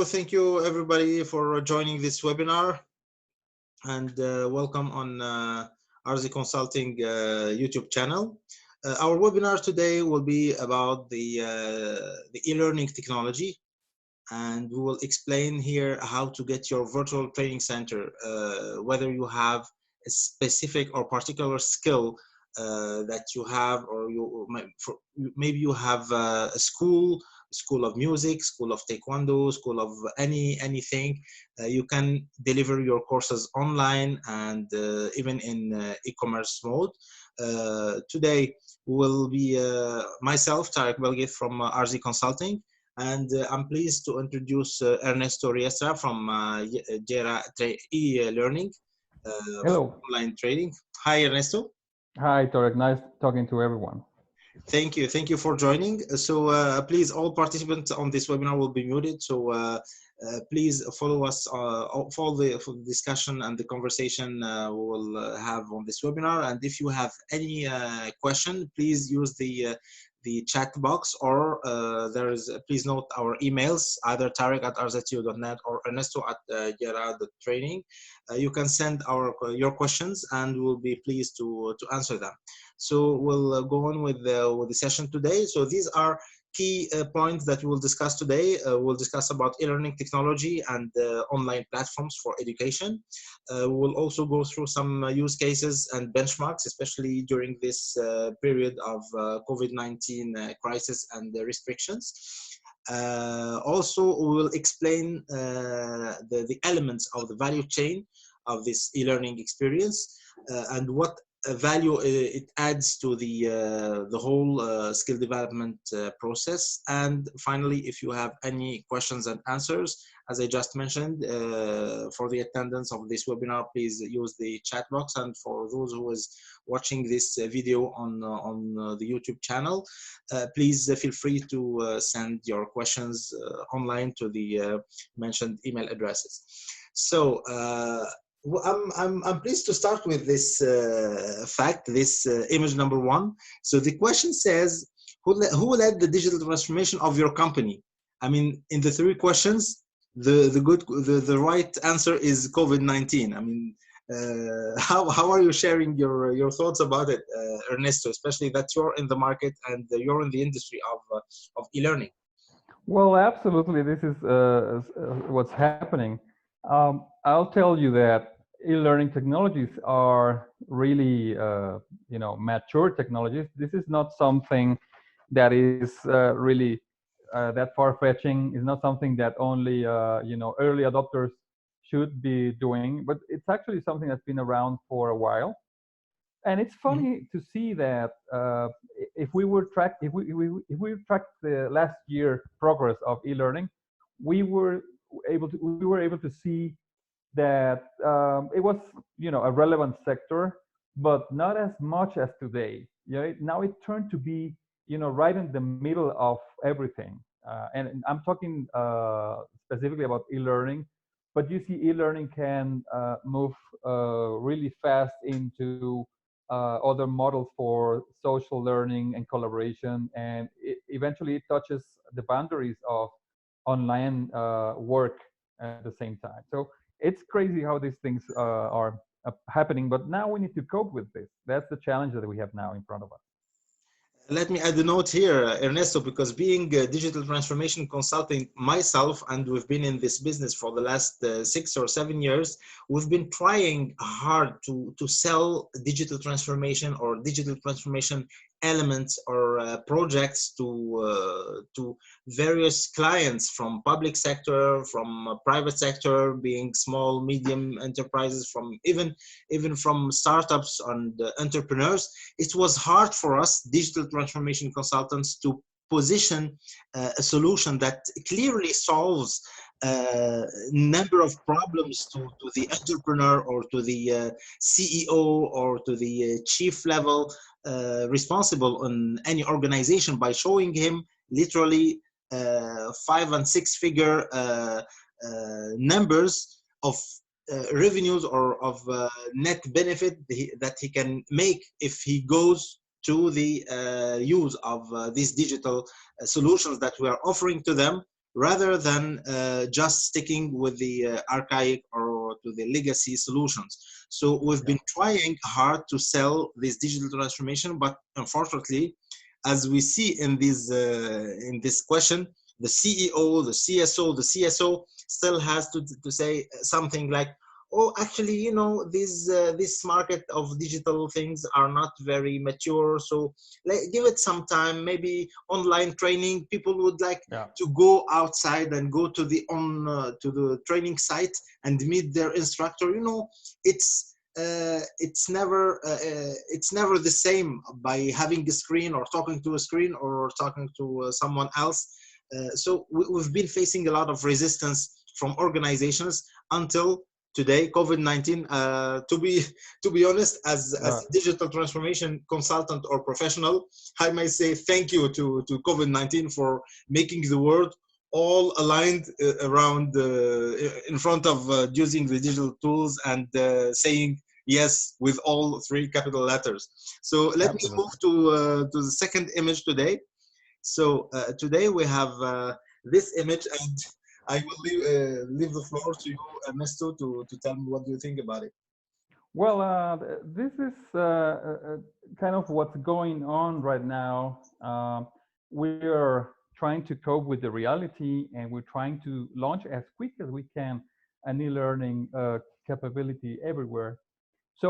Thank you everybody for joining this webinar and welcome on RZ Consulting YouTube channel. Our webinar today will be about the e-learning technology, and we will explain here how to get your virtual training center, whether you have a specific or particular skill that you have, or maybe you have a school of music, school of taekwondo, school of anything. You can deliver your courses online and even in e-commerce mode. Today will be myself, Tarek Belgit from RZ Consulting, and I'm pleased to introduce Ernesto Riestra from Jada ELearning for Hello. online trading. Hi, Ernesto. Hi, Torek. Nice talking to everyone. Thank you. Thank you for joining. So please, all participants on this webinar will be muted. So please follow us, follow the discussion and the conversation we will have on this webinar. And if you have any question, please use the chat box, or please note our emails, either tarek@rztu.net or ernesto@gera.training. You can send your questions and we'll be pleased to answer them. So we'll go on with the session today. So these are key points that we will discuss today. We'll discuss about e-learning technology and online platforms for education. We'll also go through some use cases and benchmarks, especially during this period of COVID-19 crisis and the restrictions. Also, we will explain the elements of the value chain of this e-learning experience and what value it adds to the whole skill development process. And finally, if you have any questions and answers, as I just mentioned, for the attendance of this webinar, please use the chat box. And for those who is watching this video on the YouTube channel, please feel free to send your questions online to the mentioned email addresses. So I'm pleased to start with this fact, this image number one. So the question says, who led the digital transformation of your company? I mean, in the three questions, the right answer is COVID-19. I mean, how are you sharing your thoughts about it, Ernesto? Especially that you're in the market and you're in the industry of e-learning. Well, absolutely. This is what's happening. I'll tell you that e-learning technologies are really, mature technologies. This is not something that is really that far-fetching. It's not something that only, early adopters should be doing, but it's actually something that's been around for a while. And it's funny to see that if we track the last year progress of e-learning, we were able to see that it was a relevant sector, but not as much as today. Now it turned to be right in the middle of everything, and I'm talking specifically about e-learning. But you see, e-learning can move really fast into other models for social learning and collaboration, and eventually it touches the boundaries of online work at the same time. So it's crazy how these things are happening, but now we need to cope with this. That's the challenge that we have now in front of us. Let me add a note here, Ernesto, because being a digital transformation consultant myself, and we've been in this business for the last 6 or 7 years, we've been trying hard to sell digital transformation or digital transformation elements or projects to various clients, from public sector, from private sector, being small, medium enterprises, from even from startups and entrepreneurs. It was hard for us digital transformation consultants to position a solution that clearly solves a number of problems to the entrepreneur or to the CEO or to the chief level responsible in any organization, by showing him literally 5 and 6 figure numbers of revenues or of net benefit that he can make if he goes to the use of these digital solutions that we are offering to them, rather than just sticking with the archaic or to the legacy solutions. So we've been trying hard to sell this digital transformation, but unfortunately, as we see in this question, the CEO, the CSO still has to say something like, oh, actually, you know, this market of digital things are not very mature, so give it some time. Maybe online training, people would like Yeah. to go outside and go to the to the training site and meet their instructor. You know, it's never the same by having a screen or talking to a screen or talking to someone else. So we've been facing a lot of resistance from organizations until today, COVID-19. To be honest, as a digital transformation consultant or professional, I may say thank you to COVID-19 for making the world all aligned around in front of using the digital tools and saying yes with all three capital letters. So let me move to the second image today. So today we have this image, and I will leave the floor to you, Ernesto, to tell me what do you think about it. Well, this is kind of what's going on right now. We're trying to cope with the reality, and we're trying to launch as quick as we can an e-learning capability everywhere. So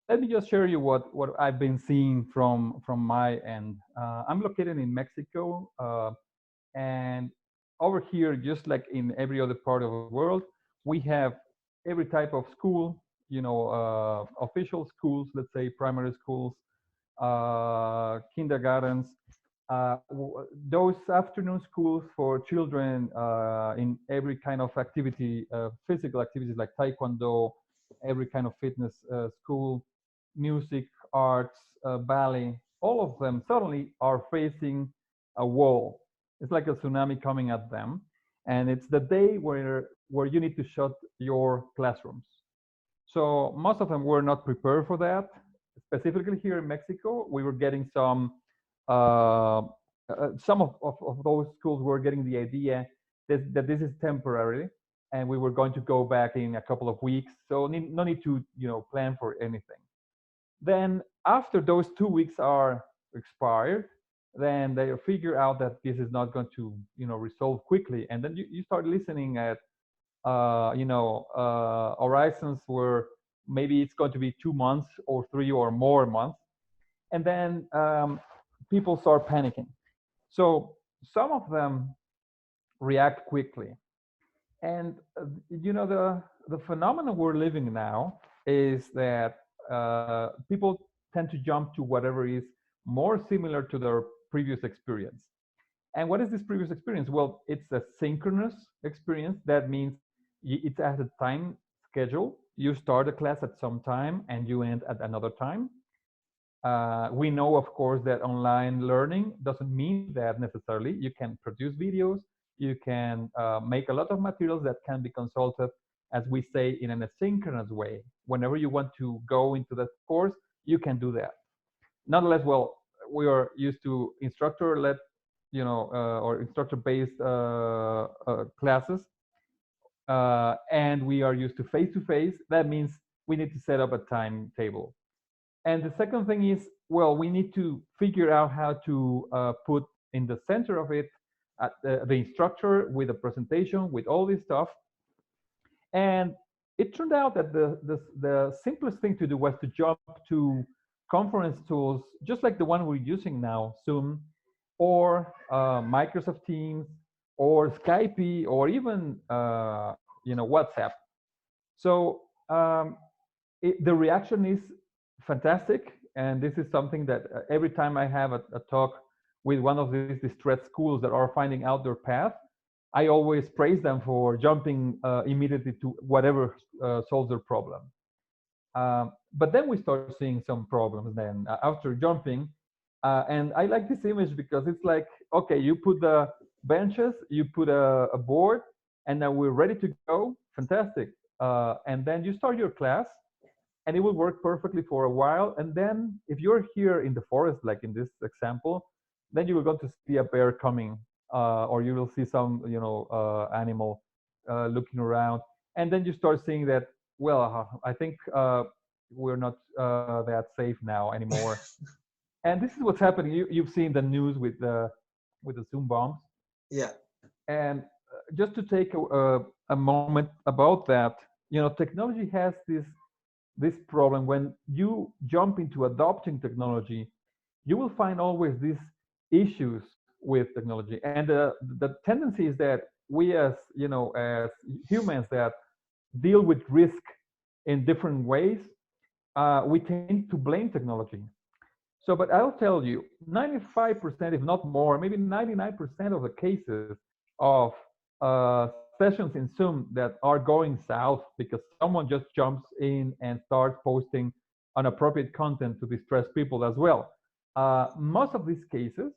let me just share you what I've been seeing from my end. I'm located in Mexico, and over here, just like in every other part of the world, we have every type of school, you know, official schools, let's say primary schools, kindergartens, those afternoon schools for children in every kind of activity, physical activities like taekwondo, every kind of fitness school, music, arts, ballet, all of them suddenly are facing a wall. It's like a tsunami coming at them. And it's the day where you need to shut your classrooms. So most of them were not prepared for that. Specifically here in Mexico, we were getting some of those schools were getting the idea that this is temporary and we were going to go back in a couple of weeks. So no need to, you know, plan for anything. Then after those 2 weeks are expired, then they figure out that this is not going to, you know, resolve quickly. And then you start listening at horizons where maybe it's going to be 2 months or 3 or more months, and then people start panicking. So some of them react quickly, and the phenomenon we're living now is that people tend to jump to whatever is more similar to their previous experience. And what is this previous experience? Well, it's a synchronous experience. That means it has a time schedule. You start a class at some time and you end at another time. We know, of course, that online learning doesn't mean that necessarily. You can produce videos. You can make a lot of materials that can be consulted, as we say, in an asynchronous way. Whenever you want to go into that course, you can do that. Nonetheless, well, we are used to instructor-led, or instructor-based classes, and we are used to face-to-face. That means we need to set up a timetable. And the second thing is, well, we need to figure out how to put in the center of it the instructor with a presentation, with all this stuff. And it turned out that the simplest thing to do was to jump to conference tools, just like the one we're using now, Zoom, or Microsoft Teams, or Skype, or even WhatsApp. So the reaction is fantastic, and this is something that every time I have a talk with one of these distressed schools that are finding out their path, I always praise them for jumping immediately to whatever solves their problem. But then we start seeing some problems then after jumping. And I like this image because it's like, okay, you put the benches, you put a board, and now we're ready to go. Fantastic. And then you start your class, and it will work perfectly for a while. And then if you're here in the forest, like in this example, then you are going to see a bear coming or you will see some, animal looking around, and then you start seeing that, well, I think we're not that safe now anymore. And this is what's happening. You've seen the news with the Zoom bombs. Yeah. And just to take a moment about that, technology has this problem. When you jump into adopting technology, you will find always these issues with technology. And the tendency is that we, as as humans that deal with risk in different ways, we tend to blame technology. So, but I'll tell you, 95%, if not more, maybe 99% of the cases of sessions in Zoom that are going south because someone just jumps in and starts posting inappropriate content to distress people as well. Most of these cases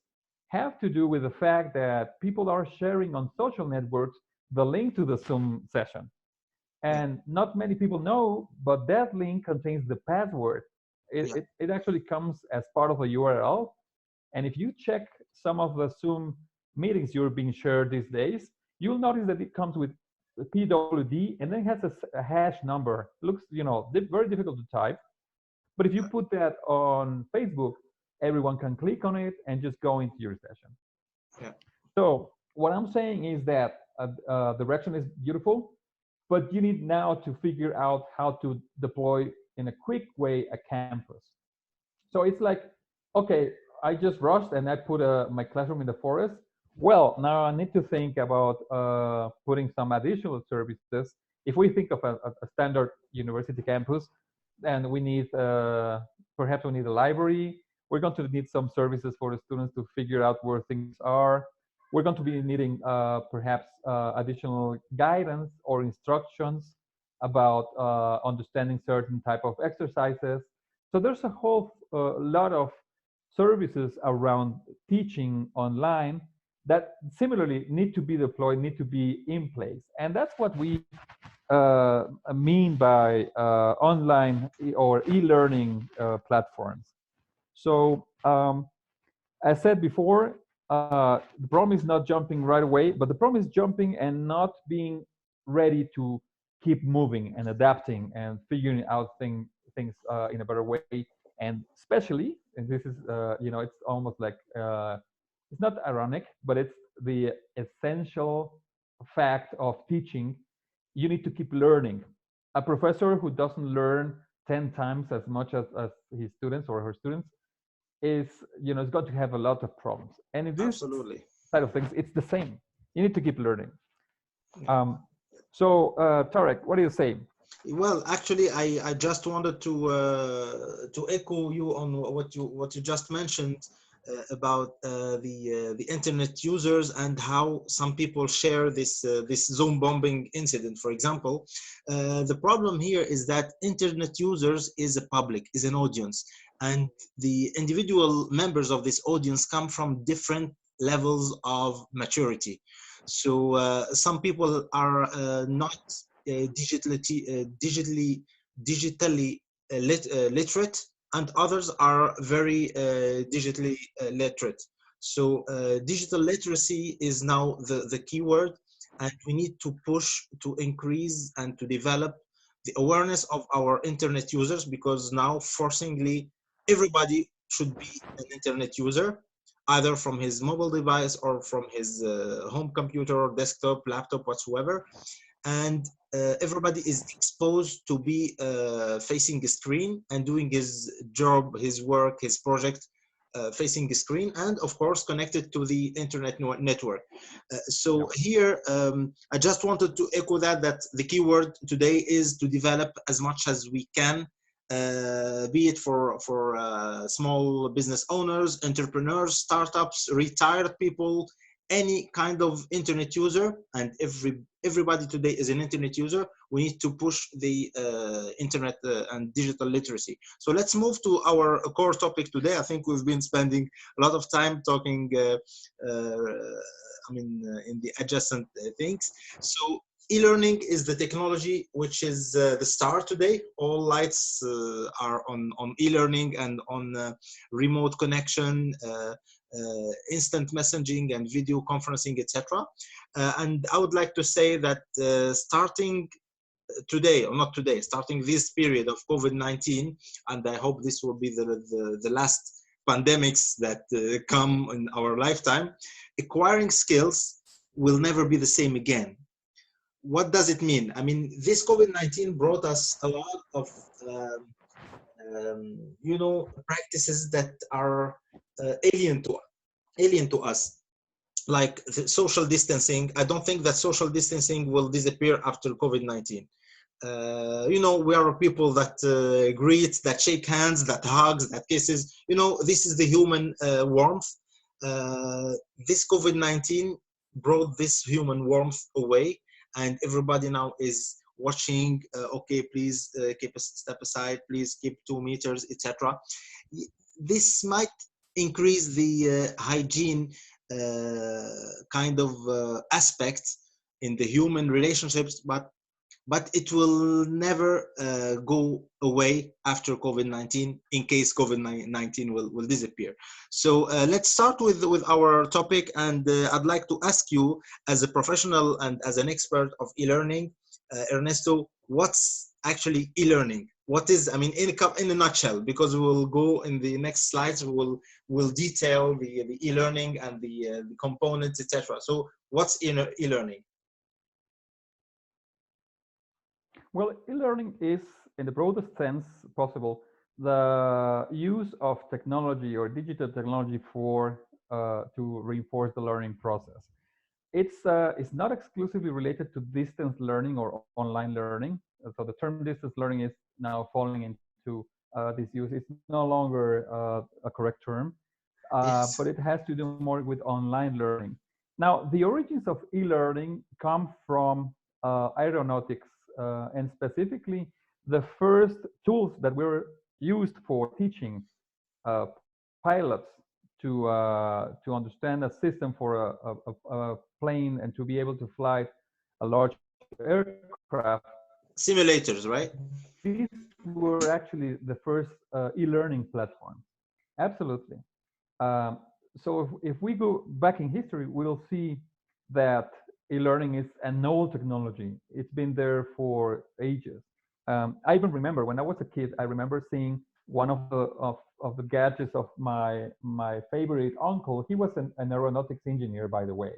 have to do with the fact that people are sharing on social networks the link to the Zoom session. Yeah. And not many people know, but that link contains the password. It, Yeah. it, it actually comes as part of a URL. And if you check some of the Zoom meetings you're being shared these days, you'll notice that it comes with PWD and then it has a hash number. It looks, very difficult to type. But if you put that on Facebook, everyone can click on it and just go into your session. Yeah. So what I'm saying is that the direction is beautiful, but you need now to figure out how to deploy in a quick way a campus. So it's like, okay, I just rushed and I put my classroom in the forest. Well, now I need to think about putting some additional services. If we think of a standard university campus, and we need, perhaps we need a library. We're going to need some services for the students to figure out where things are. We're going to be needing perhaps additional guidance or instructions about understanding certain type of exercises. So there's a whole lot of services around teaching online that similarly need to be deployed, need to be in place. And that's what we mean by online or e-learning platforms. So as said before, the problem is not jumping right away, but the problem is jumping and not being ready to keep moving and adapting and figuring out things in a better way. And especially, and this is, it's almost like, it's not ironic, but it's the essential fact of teaching. You need to keep learning. A professor who doesn't learn 10 times as much as his students or her students is, is going to have a lot of problems. And in this Absolutely. side of things, it's the same. You need to keep learning. Yeah. So Tarek, what do you say? Well, actually, I just wanted to echo you on what you just mentioned about the internet users and how some people share this Zoom bombing incident. For example, the problem here is that internet users is a public, is an audience, and the individual members of this audience come from different levels of maturity. So some people are not digitally literate, and others are very digitally literate. So digital literacy is now the key word, and we need to push to increase and to develop the awareness of our internet users, because now forcingly everybody should be an internet user, either from his mobile device or from his home computer, desktop, laptop, whatsoever. And everybody is exposed to be facing a screen and doing his job, his work, his project, facing a screen, and of course connected to the internet network. So here I just wanted to echo that the keyword today is to develop as much as we can, be it for small business owners, entrepreneurs, startups, retired people, any kind of internet user. And everybody today is an internet user. We need to push the internet and digital literacy. So let's move to our core topic today. I think we've been spending a lot of time talking in the adjacent things. So e-learning is the technology which is the star today. All lights are on e-learning and on remote connection. instant messaging and video conferencing, etc. And I would like to say that starting today, or not today, starting this period of COVID-19, and I hope this will be the last pandemics that come in our lifetime, acquiring skills will never be the same again. What does it mean? I mean, this COVID-19 brought us a lot of, practices that are alien to us, like the social distancing. I don't think that social distancing will disappear after COVID-19. We are people that greet, that shake hands, that hugs, that kisses. This is the human warmth. This COVID-19 brought this human warmth away, and everybody now is watching. Okay, please keep a step aside. Please keep 2 meters, etc. This might increase the hygiene kind of aspects in the human relationships, but it will never go away after COVID-19, in case COVID-19 will disappear. So let's start with our topic, and I'd like to ask you, as a professional and as an expert of e-learning, Ernesto, what's actually e-learning? What is, I mean, in a nutshell, because we will go in the next slides, we'll detail the e-learning and the components, etc. So what's e-learning? Well, e-learning is, in the broadest sense possible, the use of technology or digital technology for to reinforce the learning process. It's not exclusively related to distance learning or online learning. So the term distance learning is now falling into this use. It's no longer a correct term, Yes. but it has to do more with online learning. Now, the origins of e-learning come from aeronautics, and specifically the first tools that were used for teaching pilots to understand a system for a plane and to be able to fly a large aircraft. Simulators, right? These were actually the first e-learning platform. Absolutely. So if we go back in history, we'll see that e-learning is an old technology. It's been there for ages. I even remember when I was a kid, I remember seeing one of the gadgets of my favorite uncle. He was an aeronautics engineer, by the way.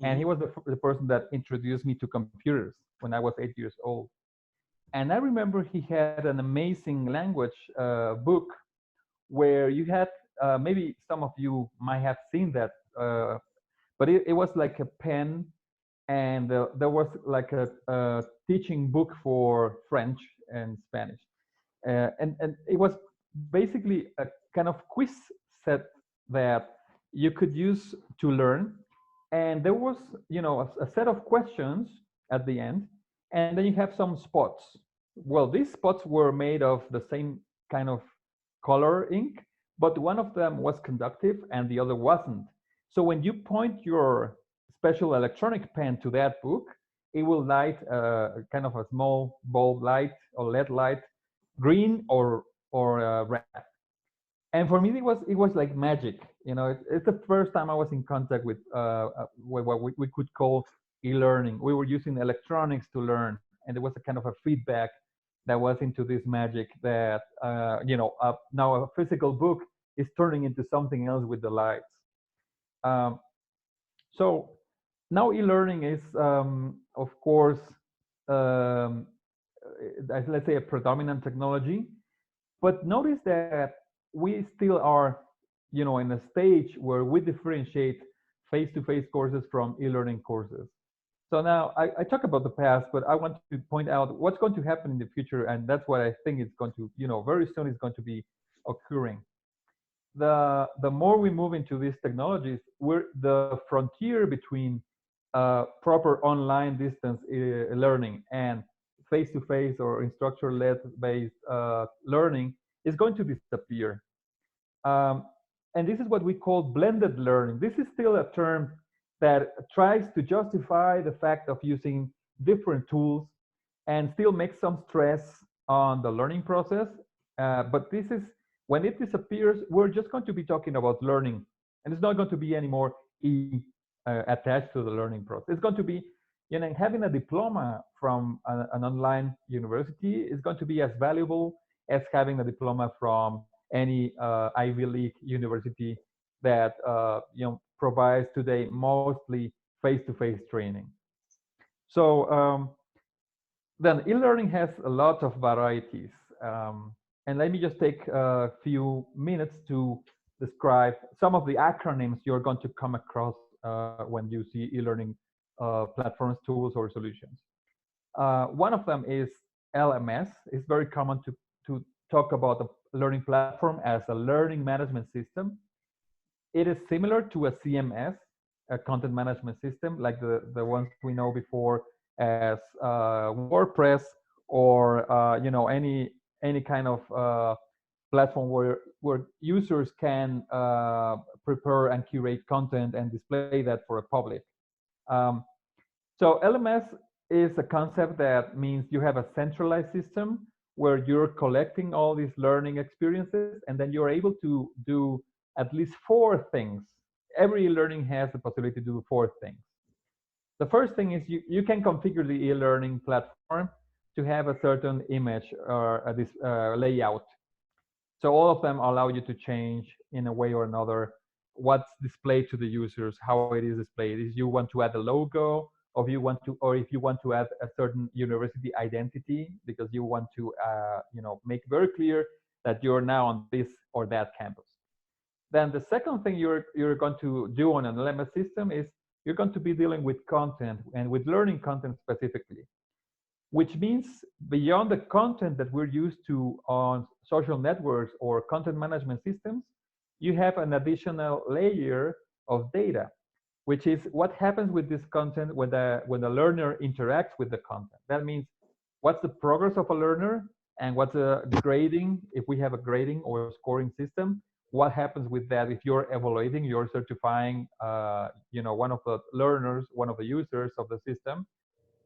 And he was the person that introduced me to computers when I was 8 years old. And I remember he had an amazing language book where you had, maybe some of you might have seen that, but it was like a pen, and there was like a teaching book for French and Spanish. And it was basically a kind of quiz set that you could use to learn. And there was, a set of questions at the end, and then you have some spots. Well, these spots were made of the same kind of color ink, but one of them was conductive and the other wasn't. So when you point your special electronic pen to that book, it will light kind of a small bulb light or LED light, green or red. And for me, it was like magic. It's the first time I was in contact with what we could call e-learning. We were using electronics to learn, and there was a kind of a feedback that was into this magic that now a physical book is turning into something else with the lights. So now e-learning is, of course, let's say a predominant technology. But notice that we still are, in a stage where we differentiate face-to-face courses from e-learning courses. So now I talk about the past, but I want to point out what's going to happen in the future, and that's what I think is going to, very soon is going to be occurring. The more we move into these technologies, the frontier between proper online distance learning and face-to-face or instructor-led based learning is going to disappear. And this is what we call blended learning. This is still a term that tries to justify the fact of using different tools and still make some stress on the learning process. But this is, when it disappears, we're just going to be talking about learning And it's not going to be any more E attached to the learning process. It's going to be, having a diploma from an online university is going to be as valuable as having a diploma from any Ivy League university that provides today mostly face-to-face training. So then e-learning has a lot of varieties. And let me just take a few minutes to describe some of the acronyms you're going to come across when you see e-learning platforms, tools, or solutions. One of them is LMS. It's very common to talk about a learning platform as a learning management system. It is similar to a CMS, a content management system, like the ones we know before as WordPress or any kind of platform where users can prepare and curate content and display that for a public. Um, so LMS is a concept that means you have a centralized system where you're collecting all these learning experiences, and then you're able to do at least 4 things. Every learning has the possibility to do 4 things. The first thing is you can configure the e-learning platform to have a certain image or this layout. So all of them allow you to change in a way or another what's displayed to the users, how it is displayed. If you want to add a logo, or if you want to add a certain university identity because you want to make very clear that you're now on this or that campus. Then the second thing you're going to do on an LMS system is you're going to be dealing with content and with learning content specifically, which means beyond the content that we're used to on social networks or content management systems, you have an additional layer of data, which is what happens with this content when the learner interacts with the content. That means what's the progress of a learner and what's the grading, if we have a grading or scoring system, what happens with that if you're evaluating, you're certifying one of the learners, one of the users of the system,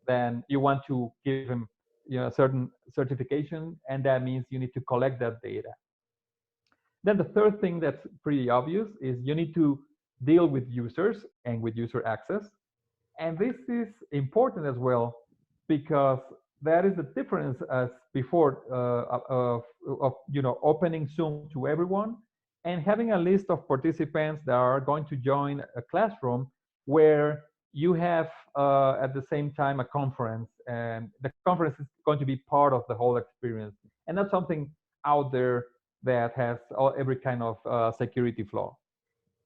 then you want to give him a certain certification, and that means you need to collect that data. Then the third thing that's pretty obvious is you need to deal with users and with user access. And this is important as well because that is the difference as before of opening Zoom to everyone and having a list of participants that are going to join a classroom where you have at the same time a conference, and the conference is going to be part of the whole experience and not something out there that has every kind of security flaw.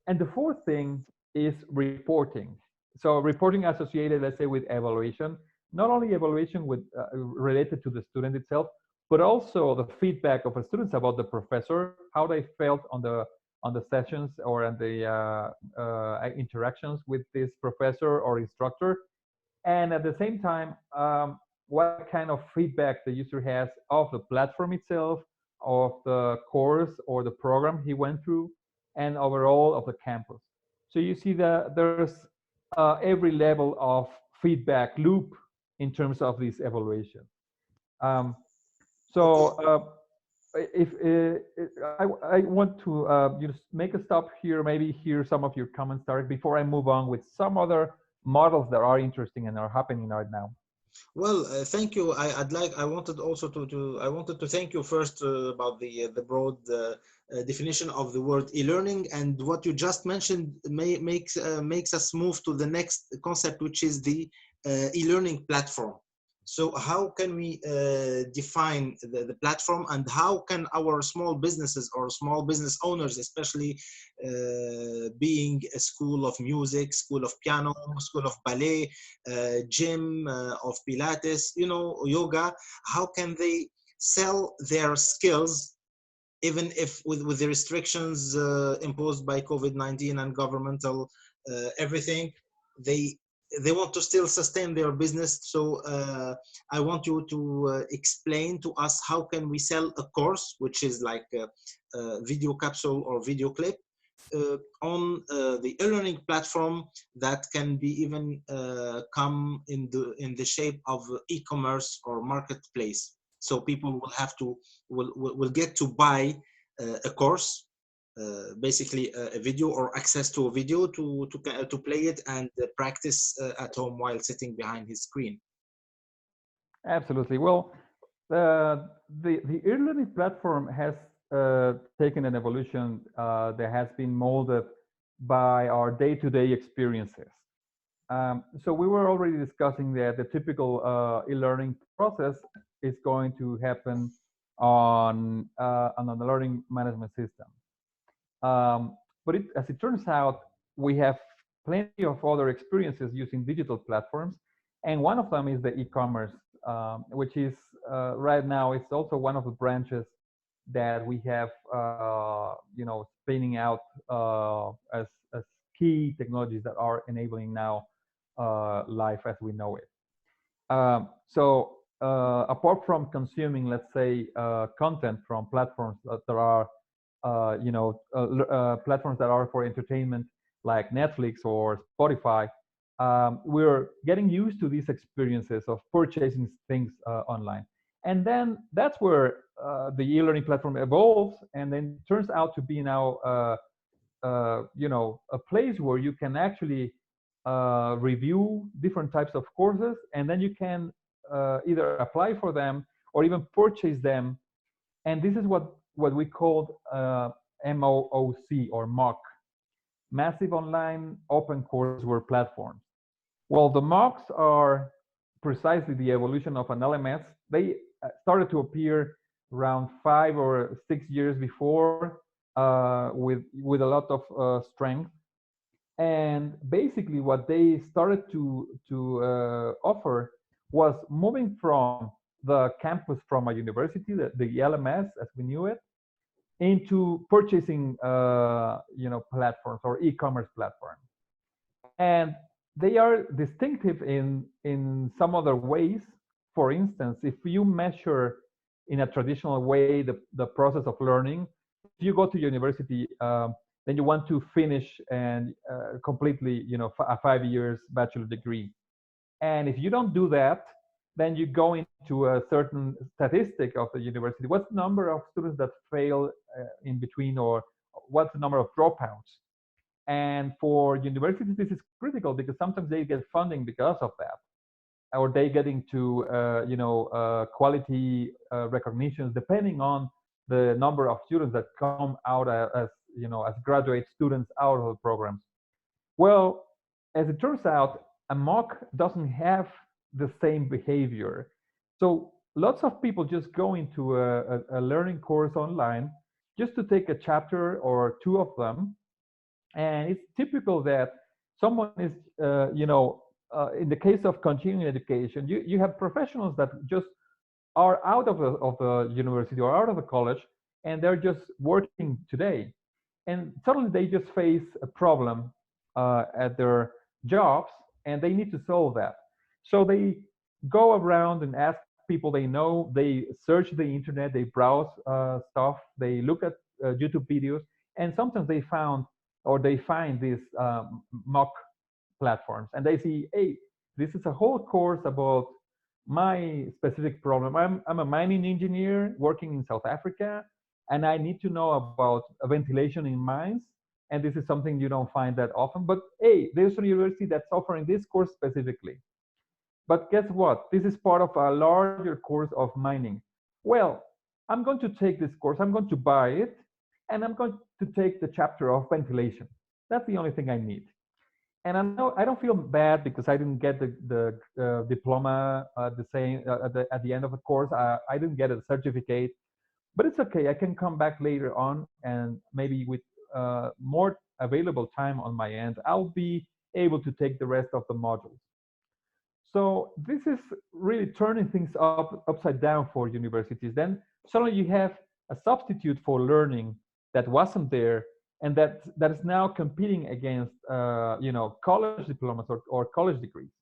And the fourth thing is reporting. So reporting associated, let's say, with evaluation, not only evaluation with related to the student itself, but also the feedback of the students about the professor, how they felt on the sessions or on the interactions with this professor or instructor. And at the same time, what kind of feedback the user has of the platform itself, of the course or the program he went through, and overall of the campus. So you see that there's every level of feedback loop in terms of this evaluation. Um, so if I want to just make a stop here, maybe hear some of your comments, Tarek, before I move on with some other models that are interesting and are happening right now. Well, thank you. I wanted also I wanted to thank you first about the broad definition of the word e-learning, and what you just mentioned makes us move to the next concept, which is the e-learning platform. So how can we define the platform, and how can our small businesses or small business owners, especially being a school of music, school of piano, school of ballet, gym, of Pilates, yoga, how can they sell their skills, even if with the restrictions imposed by COVID-19 and governmental everything, they want to still sustain their business. So I want you to explain to us how can we sell a course, which is like a video capsule or video clip, on the e-learning platform that can be even come in the shape of e-commerce or marketplace. So people will have to will get to buy a course, basically a video or access to a video to play it and practice at home while sitting behind his screen. Absolutely. Well, the ELearning platform has taken an evolution that has been molded by our day-to-day experiences. So we were already discussing that the typical e-learning process is going to happen on a learning management system. But as it turns out, we have plenty of other experiences using digital platforms, and one of them is the e-commerce, which is right now it's also one of the branches that we have, spinning out as key technologies that are enabling now life as we know it. Apart from consuming, let's say, content from platforms that are platforms that are for entertainment like Netflix or Spotify, we're getting used to these experiences of purchasing things online. And then that's where the e-learning platform evolves and then turns out to be now, a place where you can actually review different types of courses, and then you can either apply for them or even purchase them. And this is what we call MOOC or MOOC, Massive Online Open Courseware Platforms. Well, the MOOCs are precisely the evolution of an LMS. They started to appear around 5 or 6 years before with a lot of strength. And basically what they started to offer was moving from the campus from a university, the LMS as we knew it, into purchasing platforms or e-commerce platforms. And they are distinctive in some other ways. For instance, if you measure in a traditional way the process of learning, if you go to university, then you want to finish and completely, a 5 years bachelor degree. And if you don't do that, then you go into a certain statistic of the university. What's the number of students that fail in between, or what's the number of dropouts? And for universities, this is critical because sometimes they get funding because of that, or they get into quality recognitions depending on the number of students that come out as graduate students out of the programs. Well, as it turns out, a MOOC doesn't have the same behavior. So lots of people just go into a learning course online just to take a chapter or two of them. And it's typical that someone is, in the case of continuing education, you have professionals that just are out of the university or out of the college, and they're just working today. And suddenly they just face a problem at their jobs, and they need to solve that. So they go around and ask people they know, they search the internet, they browse stuff, they look at YouTube videos, and sometimes they find these MOOC platforms, and they see, hey, this is a whole course about my specific problem. I'm a mining engineer working in South Africa, and I need to know about ventilation in mines. And this is something you don't find that often. But hey, there's a university that's offering this course specifically. But guess what? This is part of a larger course of mining. Well, I'm going to take this course, I'm going to buy it, and I'm going to take the chapter of ventilation. That's the only thing I need. And I don't feel bad because I didn't get the diploma at the end of the course. I didn't get a certificate, but it's okay. I can come back later on, and maybe with more available time on my end, I'll be able to take the rest of the modules. So this is really turning things upside down for universities. Then suddenly you have a substitute for learning that wasn't there, and that is now competing against college diplomas or college degrees.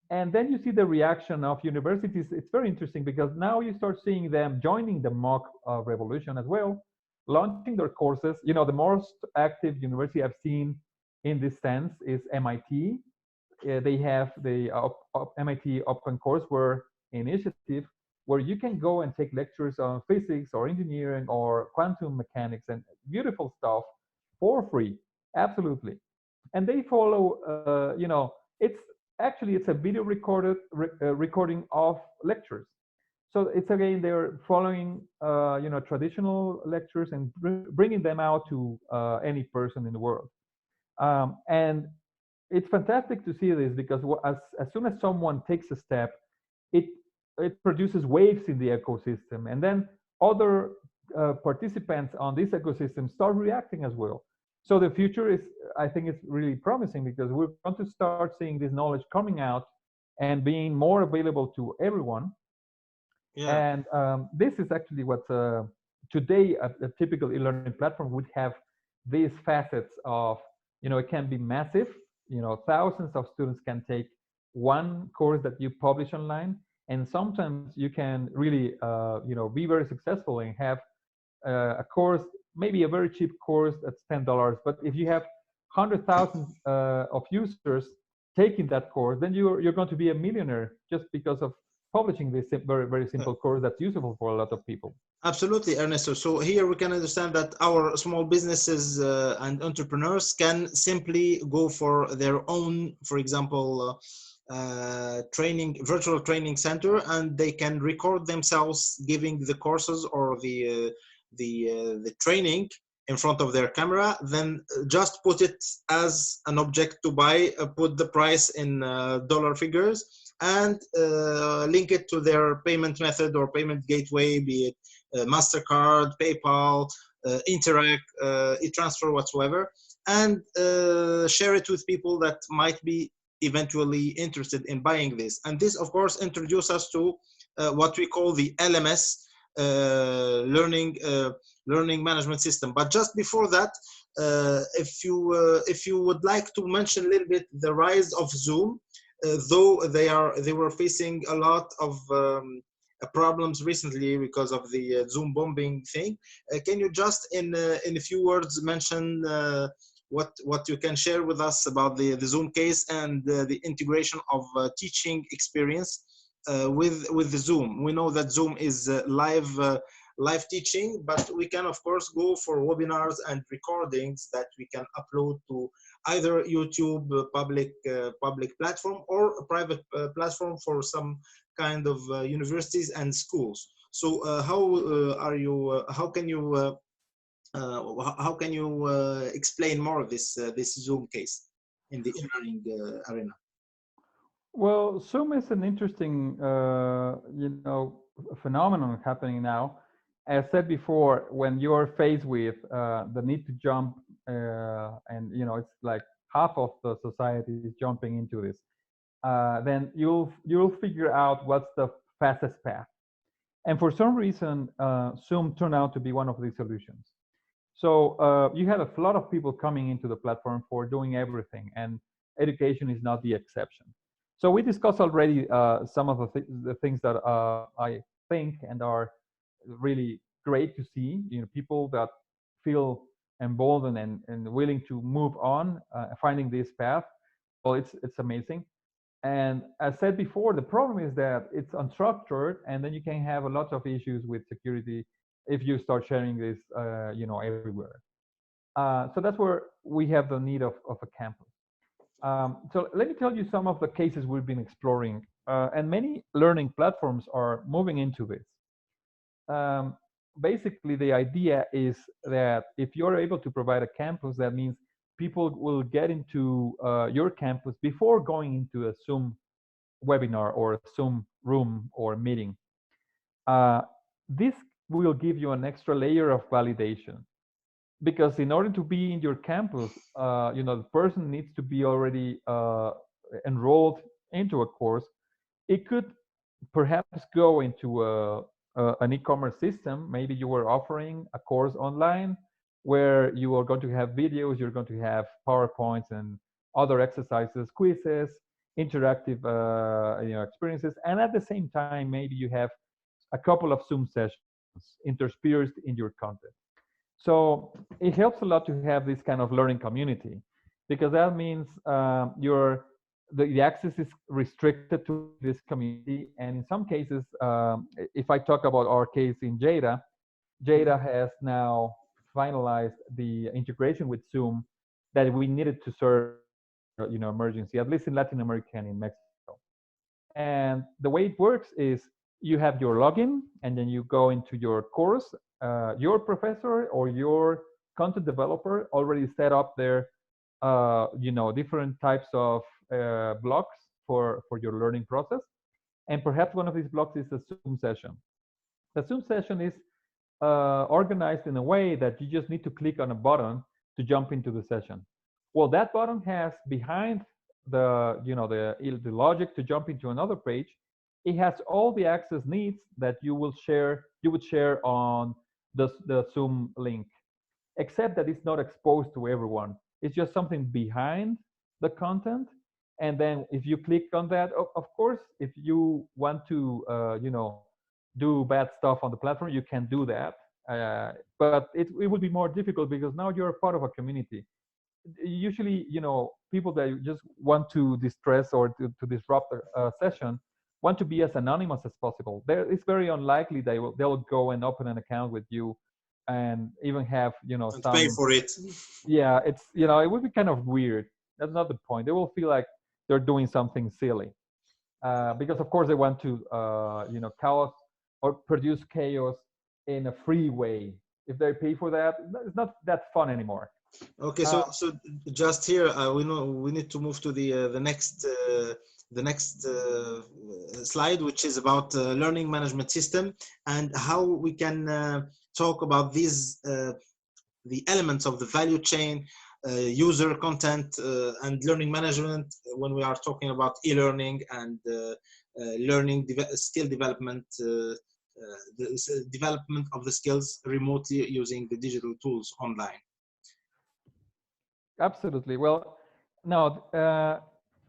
And then you see the reaction of universities. It's very interesting because now you start seeing them joining the MOOC revolution as well, launching their courses. The most active university I've seen in this sense is MIT. They have the MIT Open Courseware initiative, where you can go and take lectures on physics or engineering or quantum mechanics and beautiful stuff for free, absolutely. And they follow, it's actually it's a video recording of lectures. So it's again they're following traditional lectures and bringing them out to any person in the world. And it's fantastic to see this because as soon as someone takes a step, it it produces waves in the ecosystem, and then other participants on this ecosystem start reacting as well. So the future is, I think, it's really promising because we're going to start seeing this knowledge coming out and being more available to everyone. Yeah. And this is actually what today a typical e-learning platform would have these facets of, it can be massive, thousands of students can take one course that you publish online. And sometimes you can really, be very successful and have a course, maybe a very cheap course that's $10. But if you have 100,000 of users taking that course, then you're going to be a millionaire just because of publishing this very very simple course that's useful for a lot of people. Absolutely, Ernesto. So here we can understand that our small businesses and entrepreneurs can simply go for their own, for example, training, virtual training center, and they can record themselves giving the courses or the training in front of their camera. Then just put it as an object to buy, put the price in dollar figures, and link it to their payment method or payment gateway, be it MasterCard, PayPal, Interact, e-transfer, whatsoever, and share it with people that might be eventually interested in buying this. And this, of course, introduces us to what we call the LMS, learning management system. But just before that, if you would like to mention a little bit the rise of Zoom, though they were facing a lot of problems recently because of the Zoom bombing thing. Can you just in a few words mention what you can share with us about the Zoom case and the integration of teaching experience with the Zoom? We know that Zoom is live teaching, but we can of course go for webinars and recordings that we can upload to either YouTube public platform or a private platform for some kind of universities and schools. So how are you? How can you explain more of this Zoom case in the e-learning arena? Well, Zoom is an interesting, phenomenon happening now. As said before, when you're faced with the need to jump, and it's like half of the society is jumping into this, then you'll figure out what's the fastest path. And for some reason, Zoom turned out to be one of these solutions. So you have a lot of people coming into the platform for doing everything, and education is not the exception. So we discussed already some of the things that I think and are really great to see. People that feel emboldened and willing to move on, finding this path. Well, it's amazing. And as said before, the problem is that it's unstructured, and then you can have a lot of issues with security if you start sharing this, everywhere. So that's where we have the need of a campus. So let me tell you some of the cases we've been exploring, and many learning platforms are moving into this. Um, Basically, the idea is that if you're able to provide a campus, that means people will get into your campus before going into a Zoom webinar or a Zoom room or meeting. Uh, this will give you an extra layer of validation, because in order to be in your campus, the person needs to be already enrolled into a course. It could perhaps go into an e-commerce system. Maybe you were offering a course online where you are going to have videos, you're going to have PowerPoints and other exercises, quizzes, interactive experiences, and at the same time, maybe you have a couple of Zoom sessions interspersed in your content. So it helps a lot to have this kind of learning community, because that means you're the access is restricted to this community. And in some cases, if I talk about our case in Jada, Jada has now finalized the integration with Zoom that we needed to serve other, emergency, at least in Latin America and in Mexico. And the way it works is you have your login, and then you go into your course. Your professor or your content developer already set up their, different types of blocks for your learning process. And perhaps one of these blocks is a Zoom session. The Zoom session is organized in a way that you just need to click on a button to jump into the session. Well, that button has behind the logic to jump into another page. It has all the access needs that you would share on the Zoom link, except that it's not exposed to everyone. It's just something behind the content. And then if you click on that, of course, if you want to, do bad stuff on the platform, you can do that. But it would be more difficult because now you're a part of a community. Usually, people that just want to distress or to disrupt a session want to be as anonymous as possible. It's very unlikely they'll go and open an account with you and even have And pay some. for it. Yeah, it's it would be kind of weird. That's not the point. They will feel like they're doing something silly, because of course they want to chaos or produce chaos in a free way. If they pay for that, it's not that fun anymore. Okay, uh, so just here, we know we need to move to the next slide, which is about learning management system and how we can talk about these the elements of the value chain, user content, and learning management when we are talking about e-learning and learning skill development, the development of the skills remotely using the digital tools online. Absolutely. Well, now,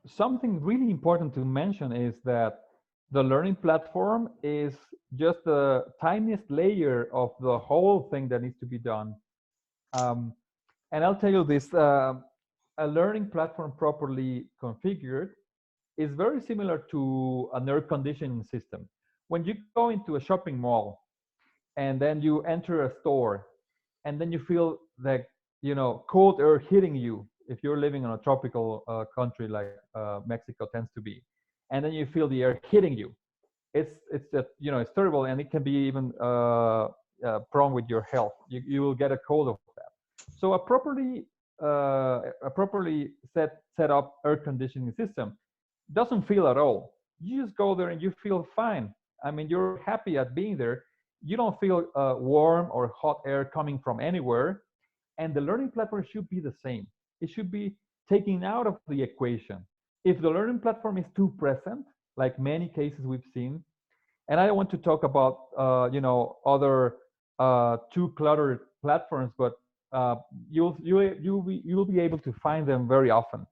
something really important to mention is that the learning platform is just the tiniest layer of the whole thing that needs to be done. Um, and I'll tell you this, a learning platform properly configured is very similar to an air conditioning system. When you go into a shopping mall and then you enter a store and then you feel like cold air hitting you if you're living in a tropical country like Mexico tends to be, and then you feel the air hitting you. It's that it's terrible, and it can be even prone with your health. You will get a cold of that. So a properly set up air conditioning system doesn't feel at all. You just go there and you feel fine. I mean, you're happy at being there. You don't feel warm or hot air coming from anywhere. And the learning platform should be the same. It should be taken out of the equation. If the learning platform is too present, like many cases we've seen, and I don't want to talk about other too cluttered platforms, but you'll be able to find them very often.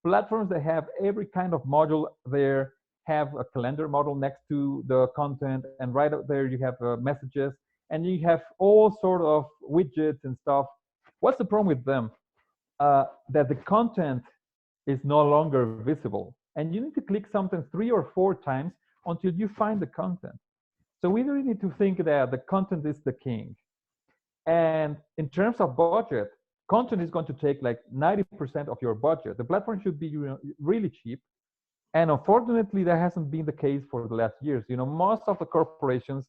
Platforms that have every kind of module there, have a calendar model next to the content, and right up there you have messages, and you have all sort of widgets and stuff. What's the problem with them? That the content is no longer visible, and you need to click something 3 or 4 times until you find the content. So we really need to think that the content is the king. And in terms of budget, content is going to take like 90% of your budget. The platform should be really cheap. And unfortunately, that hasn't been the case for the last years. Most of the corporations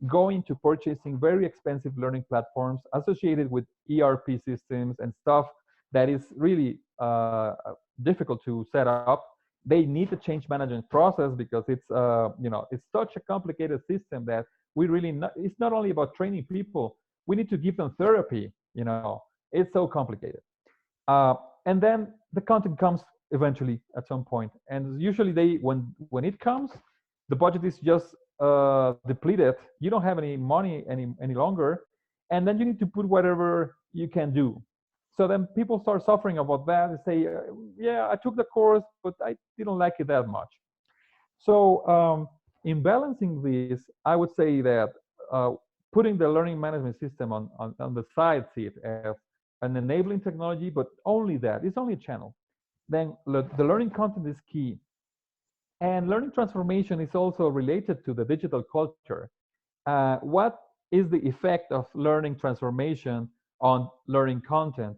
go into purchasing very expensive learning platforms associated with ERP systems and stuff that is really difficult to set up. They need the change management process because it's such a complicated system that we really it's not only about training people. We need to give them therapy. It's so complicated. And then the content comes eventually at some point, and usually when it comes, the budget is just depleted. You don't have any money any longer, and then you need to put whatever you can do. So then people start suffering about that and say, yeah, I took the course, but I didn't like it that much. So in balancing this, I would say that putting the learning management system on the side seat as an enabling technology, but only that. It's only a channel. then the learning content is key. And learning transformation is also related to the digital culture. What is the effect of learning transformation on learning content?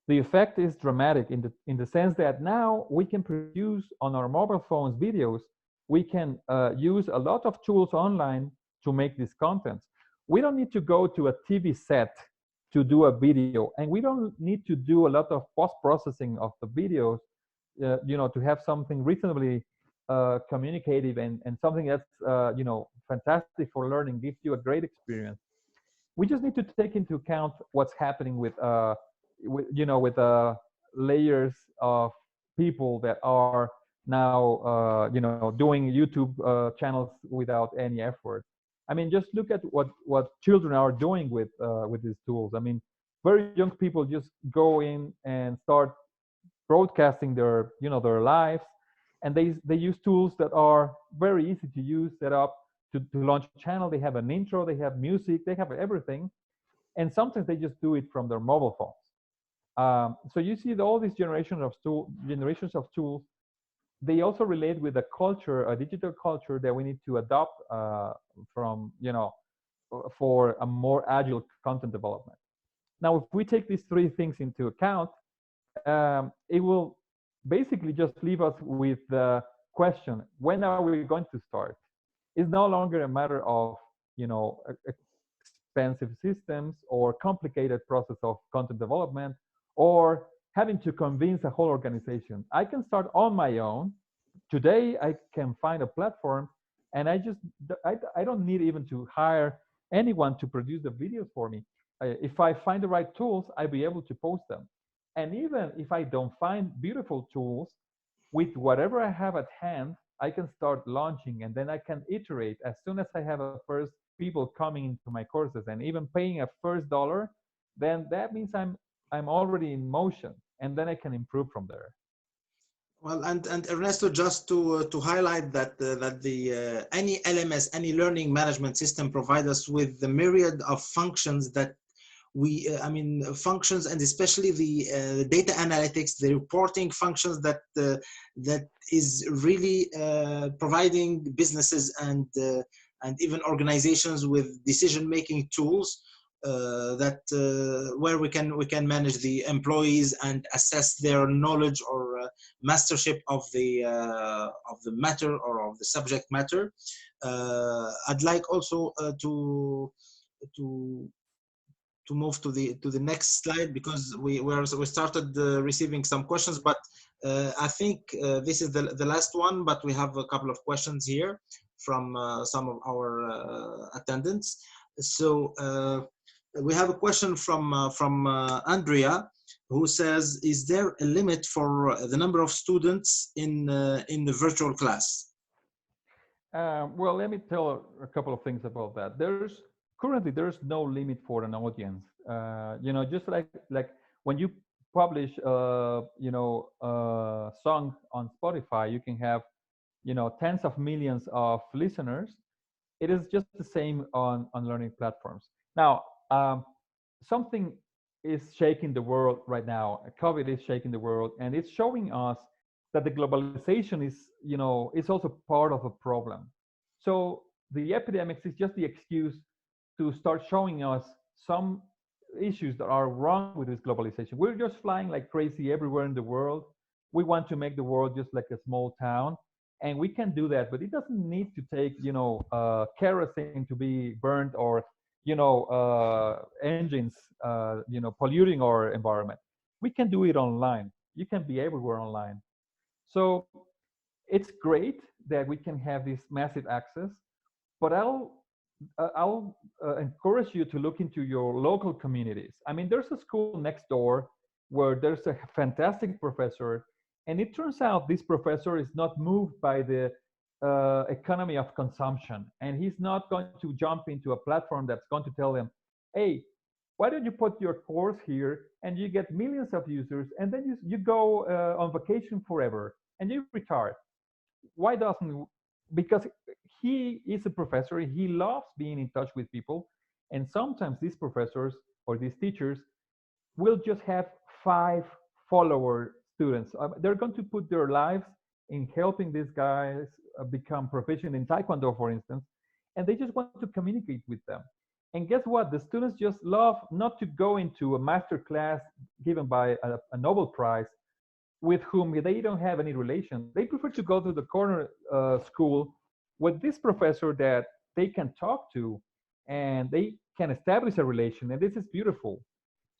The effect is dramatic in the sense that now we can produce on our mobile phones videos. We can use a lot of tools online to make these contents. We don't need to go to a TV set to do a video, and we don't need to do a lot of post-processing of the videos, to have something reasonably communicative and something that's fantastic for learning, gives you a great experience. We just need to take into account what's happening with layers of people that are now doing YouTube channels without any effort. I mean, just look at what children are doing with these tools. I mean, very young people just go in and start broadcasting their lives, and they use tools that are very easy to use, set up to launch a channel. They have an intro, they have music, they have everything, and sometimes they just do it from their mobile phones. So you see all these generations of tools. They also relate with a culture, a digital culture that we need to adopt from for a more agile content development. Now, if we take these three things into account, it will basically just leave us with the question: when are we going to start? It's no longer a matter of expensive systems or complicated process of content development or having to convince a whole organization. I can start on my own. Today I can find a platform, and I don't need even to hire anyone to produce the videos for me. If I find the right tools, I'll be able to post them. And even if I don't find beautiful tools, with whatever I have at hand, I can start launching, and then I can iterate. As soon as I have a first people coming into my courses and even paying a first dollar, then that means I'm already in motion, and then I can improve from there. Well, and Ernesto, just to highlight that the any LMS, any learning management system, provides us with the myriad of functions that functions, and especially the data analytics, the reporting functions that is really providing businesses and even organizations with decision-making tools where we can manage the employees and assess their knowledge or mastership of the matter or of the subject matter. I'd like also to move to the next slide, because we started receiving some questions, but I think this is the last one, but we have a couple of questions here from some of our attendants. So we have a question from Andrea, who says, is there a limit for the number of students in the virtual class? Well, let me tell a couple of things about that. Currently there's no limit for an audience. Just like when you publish a song on Spotify, you can have tens of millions of listeners. It is just the same on learning platforms. Now, something is shaking the world right now. COVID is shaking the world, and it's showing us that the globalization is also part of a problem. So the epidemics is just the excuse to start showing us some issues that are wrong with this globalization. We're just flying like crazy everywhere in the world. We want to make the world just like a small town, and we can do that, but it doesn't need to take kerosene to be burned, or engines polluting our environment. We can do it online. You can be everywhere online. So it's great that we can have this massive access, but I'll encourage you to look into your local communities. I mean, there's a school next door where there's a fantastic professor, and it turns out this professor is not moved by the economy of consumption, and he's not going to jump into a platform that's going to tell them, hey, why don't you put your course here and you get millions of users, and then you go on vacation forever and you retire. Why doesn't? Because he is a professor, he loves being in touch with people, and sometimes these professors or these teachers will just have 5 follower students. They're going to put their lives in helping these guys become proficient in Taekwondo, for instance, and they just want to communicate with them. And guess what? The students just love not to go into a master class given by a Nobel Prize with whom they don't have any relation. They prefer to go to the corner school with this professor that they can talk to and they can establish a relation. And this is beautiful.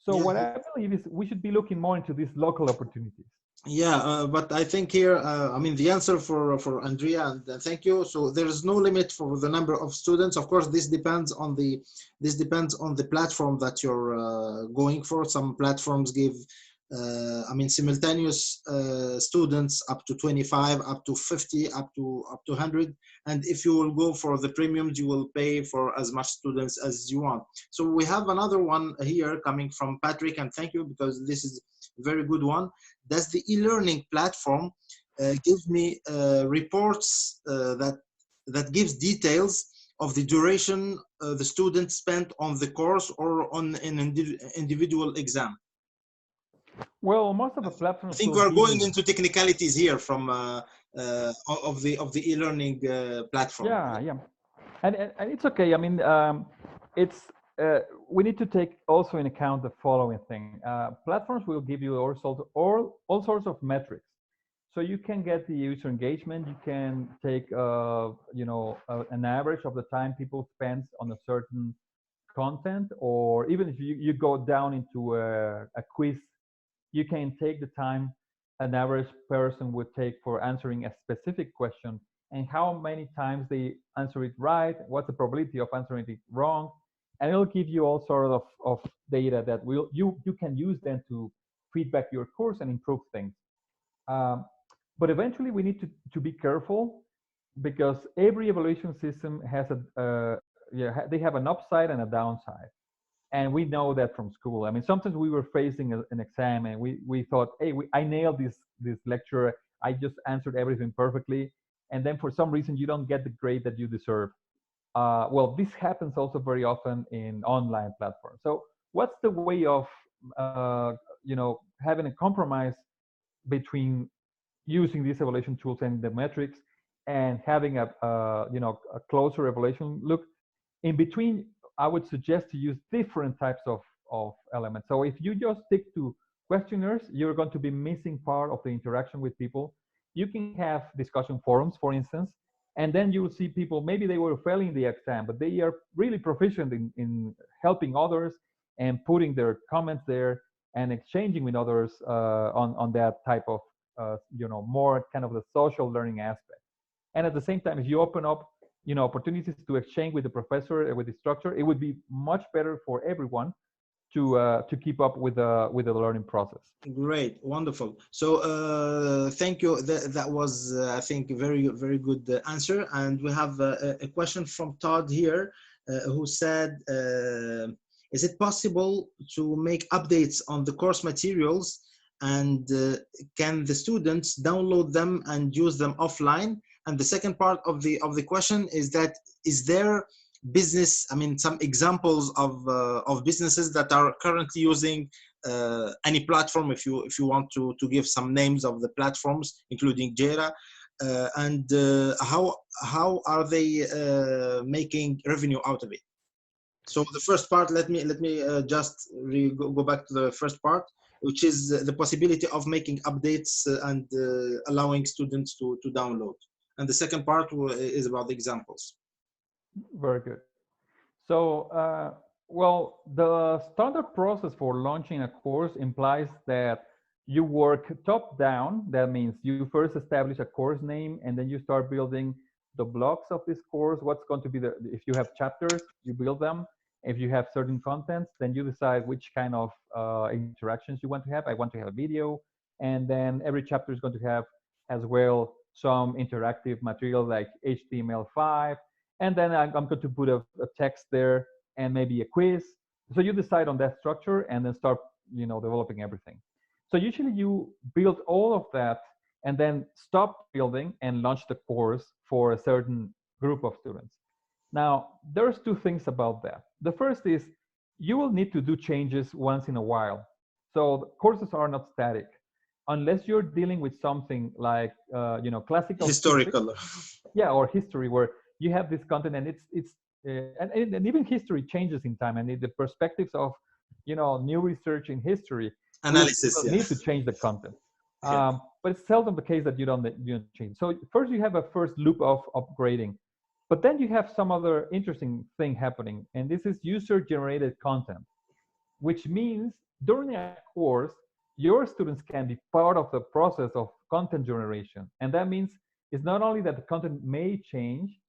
So Yeah, what I believe is we should be looking more into these local opportunities. yeah, but I think here, I mean, the answer for Andrea, and thank you. So there is no limit for the number of students. Of course, this depends on the platform that you're going for. Some platforms give, I mean, simultaneous students up to 25, up to 50, up to 100. And if you will go for the premiums, you will pay for as much students as you want. So we have another one here coming from Patrick, and thank you because this is a very good one. Does the e-learning platform give me reports that gives details of the duration the student spent on the course or on an individual exam? Well, most of I the platforms think will we are give going you. into technicalities here from of the e-learning platform. Yeah, yeah, and it's okay. I mean, it's we need to take also in account the following thing. Platforms will give you all sorts of metrics. So you can get the user engagement. You can take an average of the time people spend on a certain content, or even if you go down into a quiz, you can take the time an average person would take for answering a specific question and how many times they answer it right, what's the probability of answering it wrong, and it'll give you all sort of data that you can use then to feedback your course and improve things. Um, but eventually we need to be careful because every evaluation system has they have an upside and a downside, and we know that from school. I mean, sometimes we were facing an exam and we thought, hey, I nailed this lecture. I just answered everything perfectly, and then for some reason you don't get the grade that you deserve. Well, this happens also very often in online platforms. So what's the way of having a compromise between using these evaluation tools and the metrics and having a closer evaluation look? In between, I would suggest to use different types of elements. So if you just stick to questionnaires, you're going to be missing part of the interaction with people. You can have discussion forums, for instance, and then you will see people, maybe they were failing the exam, but they are really proficient in helping others and putting their comments there and exchanging with others on that type of, more kind of the social learning aspect. And at the same time, if you open up opportunities to exchange with the professor, with the instructor, it would be much better for everyone to keep up with the learning process. Great, wonderful. So thank you. That was, I think, a very good answer. And we have a question from Todd here, who said, "Is it possible to make updates on the course materials, and can the students download them and use them offline?" And the second part of the question is that, is there business, I mean, some examples of businesses that are currently using any platform, if you want to give some names of the platforms, including Jada, and how are they making revenue out of it? So the first part, let me just go back to the first part, which is the possibility of making updates and allowing students to download. And the second part is about the examples. Very good. So, well, the standard process for launching a course implies that you work top down. That means you first establish a course name and then you start building the blocks of this course. What's going to be if you have chapters, you build them. If you have certain contents, then you decide which kind of interactions you want to have. I want to have a video. And then every chapter is going to have as well some interactive material like HTML5, and then I'm going to put a text there and maybe a quiz. So you decide on that structure and then start, developing everything. So usually you build all of that and then stop building and launch the course for a certain group of students. Now, there's two things about that. The first is you will need to do changes once in a while. So the courses are not static. unless you're dealing with something like classical history, Historical. yeah, or history, where you have this content and and even history changes in time, and the perspectives of new research in history Analysis, will yeah. need to change the content. Yeah. But it's seldom the case that you don't change. So first you have a first loop of upgrading, but then you have some other interesting thing happening, and this is user generated content, which means during a course, your students can be part of the process of content generation. And that means it's not only that the content may change,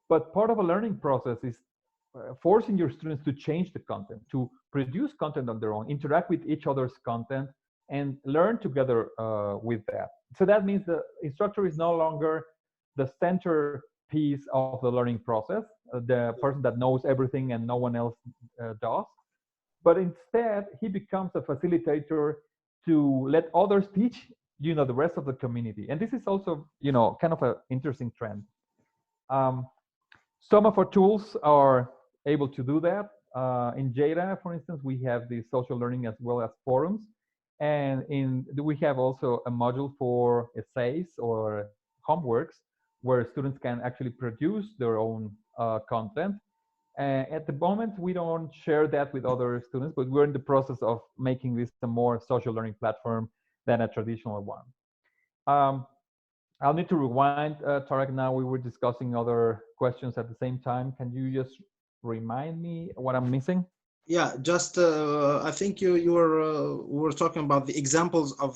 but part of a learning process is forcing your students to change the content, to produce content on their own, interact with each other's content, and learn together with that. So that means the instructor is no longer the center piece of the learning process, the person that knows everything and no one else does, but instead he becomes a facilitator to let others teach the rest of the community. And this is also kind of an interesting trend. um, some of our tools are able to do that. In Jada, for instance, we have the social learning as well as forums, and we have also a module for essays or homeworks where students can actually produce their own content. At the moment, we don't share that with other students, but we're in the process of making this a more social learning platform than a traditional one. Um, I'll need to rewind, Tarek. Now we were discussing other questions at the same time. Can you just remind me what I'm missing? Yeah, just I think you were talking about the examples of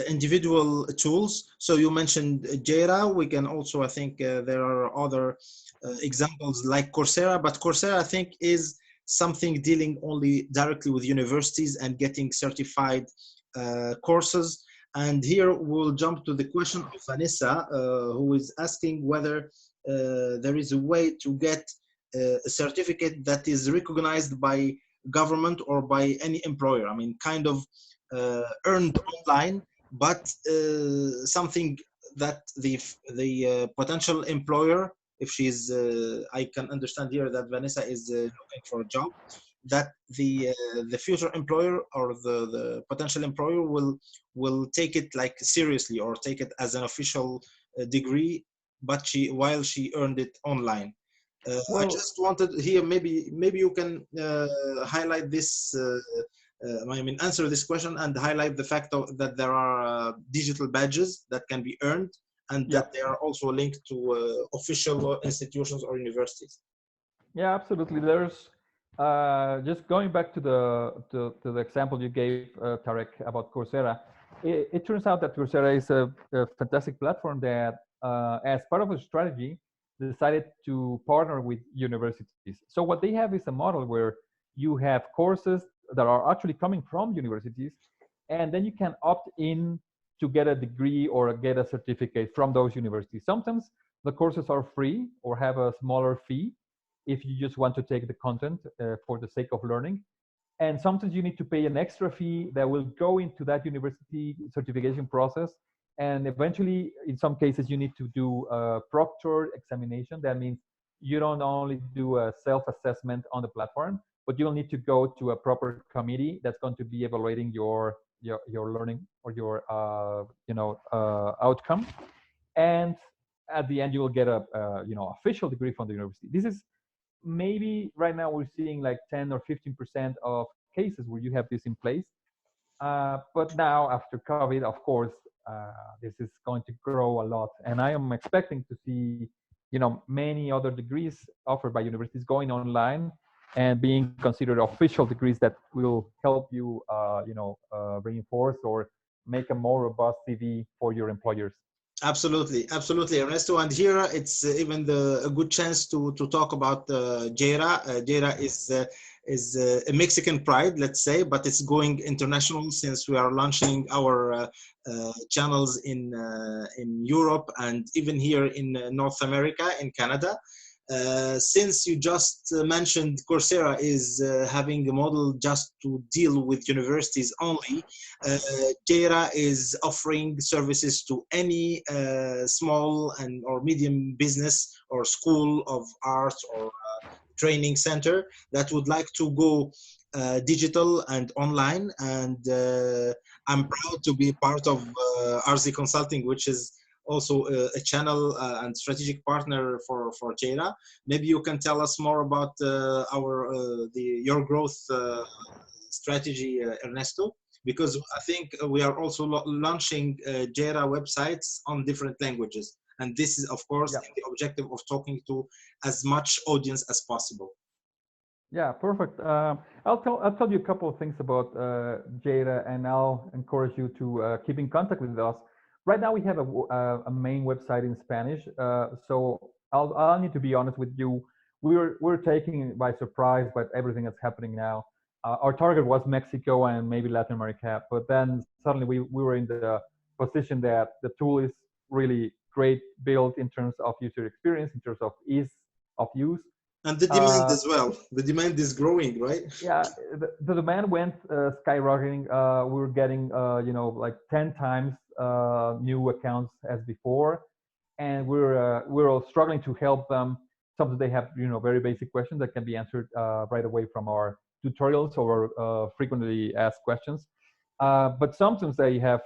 individual tools. So you mentioned Jira. We can also, I think, there are other examples like Coursera, but Coursera, I think, is something dealing only directly with universities and getting certified courses. And here we'll jump to the question of Vanessa, who is asking whether there is a way to get a certificate that is recognized by government or by any employer. I mean, kind of earned online, but something that the potential employer, if she's, I can understand here that Vanessa is looking for a job, that the future employer or the potential employer will take it like seriously or take it as an official degree, but while she earned it online. I Well, just wanted here, maybe you can highlight this, I mean, answer this question and highlight the fact that there are digital badges that can be earned and yeah, that they are also linked to official institutions or universities. yeah, absolutely. There's just going back to the example you gave, Tarek, about Coursera. It turns out that Coursera is a fantastic platform that, as part of a strategy, decided to partner with universities. So what they have is a model where you have courses that are actually coming from universities, and then you can opt in to get a degree or get a certificate from those universities. Sometimes the courses are free or have a smaller fee if you just want to take the content for the sake of learning. And sometimes you need to pay an extra fee that will go into that university certification process. And eventually, in some cases, you need to do a proctored examination. That means you don't only do a self-assessment on the platform, but you'll need to go to a proper committee that's going to be evaluating your learning or your outcome. And at the end, you will get a official degree from the university. This is maybe right now we're seeing like 10 or 15% of cases where you have this in place. But now after COVID, of course, this is going to grow a lot. And I am expecting to see, many other degrees offered by universities going online and being considered official degrees that will help you, reinforce or make a more robust CV for your employers. Absolutely, absolutely, Ernesto. And here it's even a good chance to talk about Jada. Jada is a Mexican pride, let's say, but it's going international since we are launching our channels in Europe and even here in North America, in Canada. Since you just mentioned Coursera is having a model just to deal with universities only, Jada is offering services to any small and or medium business or school of art or training center that would like to go digital and online. And I'm proud to be part of RZ Consulting, which is also a channel and strategic partner for Jada. Maybe you can tell us more about your growth strategy, Ernesto, because I think we are also launching Jada websites on different languages. And this is, of course, Yeah. the objective of talking to as much audience as possible. Yeah, perfect. I'll tell you a couple of things about Jada, and I'll encourage you to keep in contact with us. Right now, we have a main website in Spanish. So I'll need to be honest with you. We're taken by surprise by everything that's happening now. Our target was Mexico and maybe Latin America, but then suddenly we were in the position that the tool is really great built in terms of user experience, in terms of ease of use. And the demand as well. The demand is growing, right? Yeah, the demand went skyrocketing. We were getting, like 10 times new accounts as before, and we're all struggling to help them. Sometimes they have, very basic questions that can be answered right away from our tutorials or frequently asked questions. But sometimes they have,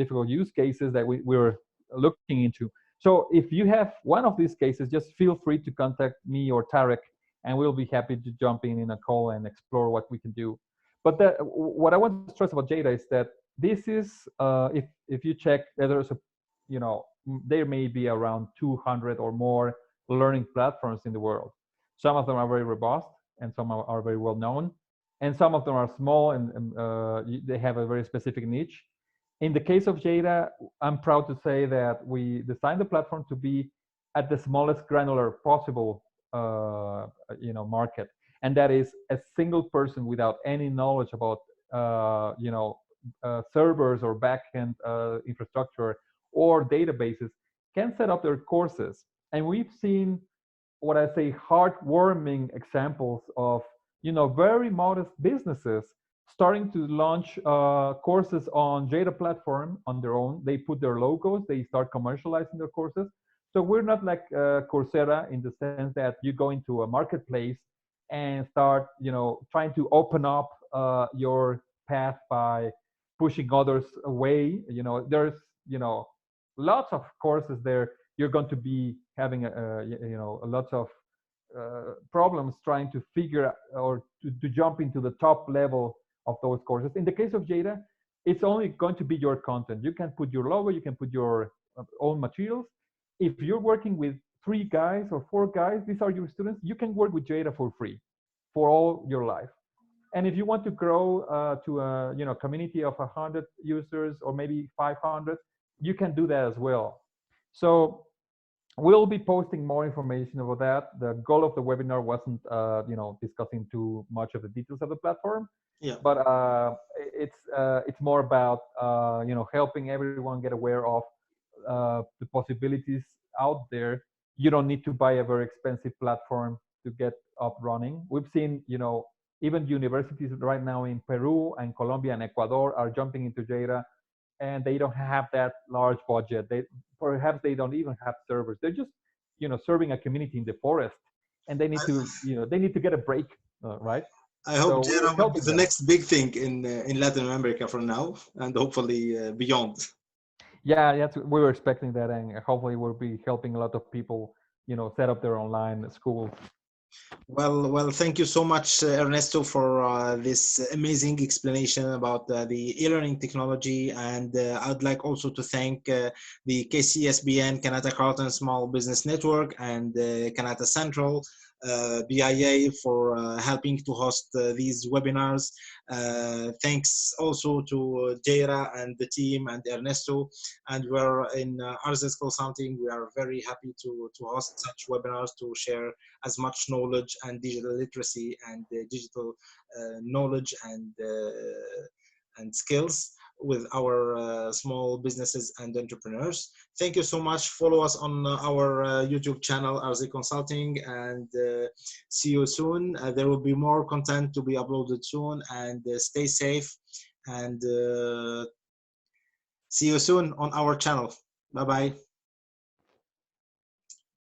difficult use cases that we're looking into. So if you have one of these cases, just feel free to contact me or Tarek, and we'll be happy to jump in a call and explore what we can do. But what I want to stress about Jada is that this is, if you check, there's there may be around 200 or more learning platforms in the world. Some of them are very robust, and some are very well known, and some of them are small and they have a very specific niche. In the case of Jada, I'm proud to say that we designed the platform to be at the smallest granular possible market, and that is a single person without any knowledge about servers or backend infrastructure or databases can set up their courses. And we've seen what I say heartwarming examples of very modest businesses starting to launch courses on Jada platform on their own. They put their logos, they start commercializing their courses. So we're not like Coursera in the sense that you go into a marketplace and start, trying to open up your path by pushing others away. There's, lots of courses there. You're going to be having a lot of problems trying to figure or to jump into the top level of those courses. In the case of Jada, it's only going to be your content. You can put your logo, you can put your own materials. If you're working with 3 guys or 4 guys, these are your students, you can work with Jada for free for all your life. And if you want to grow to a community of 100 users or maybe 500, you can do that as well. So we'll be posting more information about that. The goal of the webinar wasn't, discussing too much of the details of the platform. Yeah. But it's more about, helping everyone get aware of the possibilities out there. You don't need to buy a very expensive platform to get up running. We've seen, even universities right now in Peru and Colombia and Ecuador are jumping into Jada, and they don't have that large budget. Perhaps they don't even have servers. They're just, serving a community in the forest, and they need to get a break, right? I hope So Jada will be the them. next big thing in Latin America from now, and hopefully beyond. Yeah, we were expecting that, and hopefully we'll be helping a lot of people, set up their online schools. Well, thank you so much, Ernesto, for this amazing explanation about the e-learning technology. And I'd like also to thank the KCSBN, Kanata Carlton Small Business Network, and Kanata Central, BIA, for helping to host these webinars. Thanks also to Jada and the team and Ernesto. And we're in RZS Consulting. We are very happy to host such webinars to share as much knowledge and digital literacy and digital knowledge and skills with our small businesses and entrepreneurs. Thank you so much. Follow us on our YouTube channel, RZ Consulting, and see you soon. There will be more content to be uploaded soon, and stay safe, and see you soon on our channel. Bye-bye.